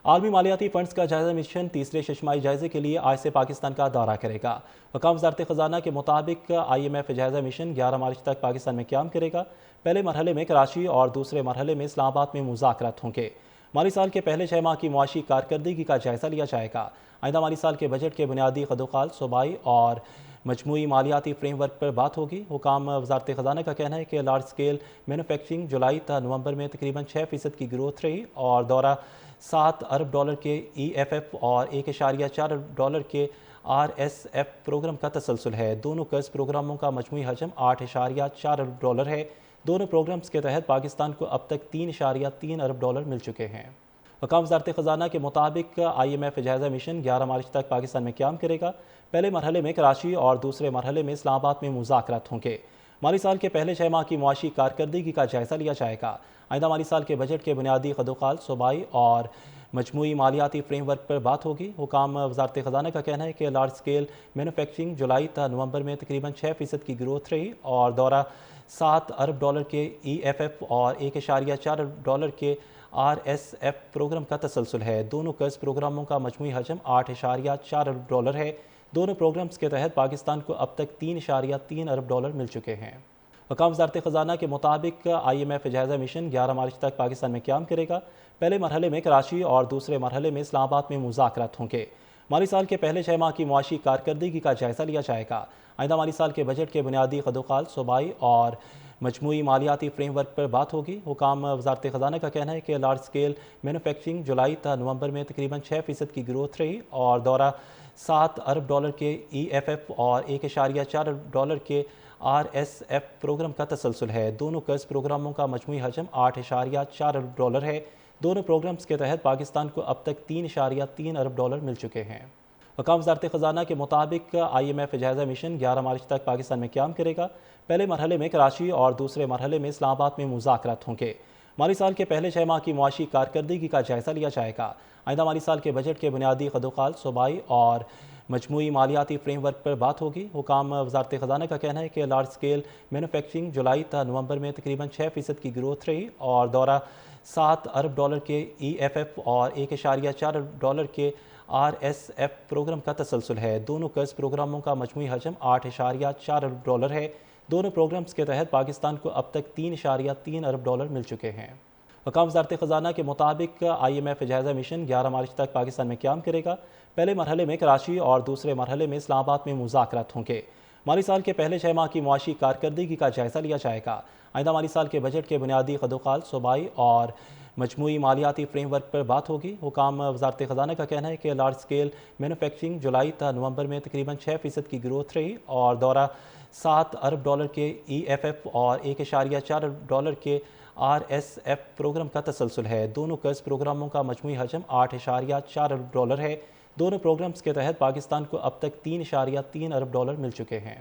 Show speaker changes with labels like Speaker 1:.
Speaker 1: आलमी मालियाती फंड्स का जायजा मिशन तीसरे शशमाही जायजे के लिए आज से पाकिस्तान का दौरा करेगा। वकाम वज़ारत ख़जाना के मुताबिक IMF जायजा मिशन 11 मार्च तक पाकिस्तान में क़याम करेगा। पहले मरहले में कराची और दूसरे मरहले में इस्लामाबाद में मुज़ाकरात होंगे। माली साल के पहले 6 माह की मुआशी कारकर्दगी का जायजा लिया जाएगा। आइंदा माली साल के बजट के बुनियादी खदोखाल सूबाई और मजमूई मालियाती फ्रेमवर्क पर बात होगी। हुकाम वज़ारत ख़जाना का कहना है कि लार्ज स्केल मैनुफैक्चरिंग जुलाई ta नवंबर में तकरीबन 6% की ग्रोथ रही और दौरा $7 अरब के EFF और $1.4 अरब के RSF प्रोग्राम का तसलसल है। दोनों कर्ज प्रोग्रामों का मजमूई हजम $8.4 अरब है। दोनों प्रोग्राम्स के तहत पाकिस्तान को अब तक $3.3 अरब मिल चुके हैं। वकाम वज़ारत ख़जाना के मुताबिक IMF जायजा मिशन 11 मार्च तक पाकिस्तान में क़याम करेगा। पहले मरहले में कराची और दूसरे मरहले में इस्लामाबाद में मुज़ाकरात होंगे। माली साल के पहले 6 माह की मुआशी कारकर्दगी का जायजा लिया जाएगा। आइंदा माली साल के बजट के बुनियादी खदोखाल सूबाई और मजमूई मालियाती फ्रेमवर्क पर बात होगी। हुकाम वज़ारत ख़जाना का कहना है कि लार्ज स्केल मैनुफैक्चरिंग जुलाई ta नवंबर में तकरीबन 6% की ग्रोथ रही और दौरा $7 अरब के EFF और $1.4 अरब के RSF प्रोग्राम का तसलसल है। दोनों कर्ज प्रोग्रामों का मजमूई हजम $8.4 अरब है। दोनों प्रोग्राम्स के तहत पाकिस्तान को अब तक $3.3 अरब मिल चुके हैं। वकाम वज़ारत ख़जाना के मुताबिक IMF जायजा मिशन 11 मार्च तक पाकिस्तान में क़याम करेगा। पहले मरहले में कराची और दूसरे मरहले में इस्लामाबाद में मुज़ाकरात होंगे। माली साल के पहले 6 माह की मुआशी कारकर्दगी का जायजा लिया जाएगा। आइंदा माली साल के बजट के बुनियादी खदोखाल सूबाई और मजमूई मालियाती फ्रेमवर्क पर बात होगी। हुकाम वज़ारत ख़जाना का कहना है कि लार्ज स्केल मैनुफैक्चरिंग जुलाई ta नवंबर में तकरीबन 6% की ग्रोथ रही और दौरा $7 अरब के EFF और $1.4 अरब के RSF प्रोग्राम का तसलसल है। दोनों कर्ज प्रोग्रामों का मजमूई हजम $8.4 अरब है। दोनों प्रोग्राम्स के तहत पाकिस्तान को अब तक $3.3 अरब मिल चुके हैं। वकाम वज़ारत ख़जाना के मुताबिक IMF जायजा मिशन 11 मार्च तक पाकिस्तान में क़याम करेगा। पहले मरहले में कराची और दूसरे मरहले में इस्लामाबाद में मुज़ाकरात होंगे। माली साल के पहले 6 माह की मुआशी कारकर्दगी का जायजा लिया जाएगा। आइंदा माली साल के बजट के बुनियादी खदोखाल सूबाई और मजमूई मालियाती फ्रेमवर्क पर बात होगी। हुकाम वज़ारत ख़जाना का कहना है कि लार्ज स्केल मैनुफैक्चरिंग जुलाई ta नवंबर में तकरीबन 6% की ग्रोथ रही और दौरा $7 अरब के EFF और $1.4 अरब के RSF प्रोग्राम का तसलसल है। दोनों कर्ज प्रोग्रामों का मजमूई हजम $8.4 अरब है। दोनों प्रोग्राम्स के तहत पाकिस्तान को अब तक $3.3 अरब मिल चुके हैं। वकाम वज़ारत ख़जाना के मुताबिक IMF जायजा मिशन 11 मार्च तक पाकिस्तान में क़याम करेगा। पहले मरहले में कराची और दूसरे मरहले में इस्लामाबाद में मुज़ाकरात होंगे। माली साल के पहले 6 माह की मुआशी कारकर्दगी का जायजा लिया जाएगा। आइंदा माली साल के बजट के बुनियादी खदोखाल सूबाई और मजमूई मालियाती फ्रेमवर्क पर बात होगी। हुकाम वज़ारत ख़जाना का कहना है कि लार्ज स्केल मैनुफैक्चरिंग जुलाई ta नवंबर में तकरीबन 6% की ग्रोथ रही और दौरा $7 अरब के EFF और $1.4 अरब के RSF प्रोग्राम का तसलसल है। दोनों कर्ज प्रोग्रामों का मजमूई हजम $8.4 अरब है। दोनों प्रोग्राम्स के तहत पाकिस्तान को अब तक $3.3 अरब मिल चुके हैं।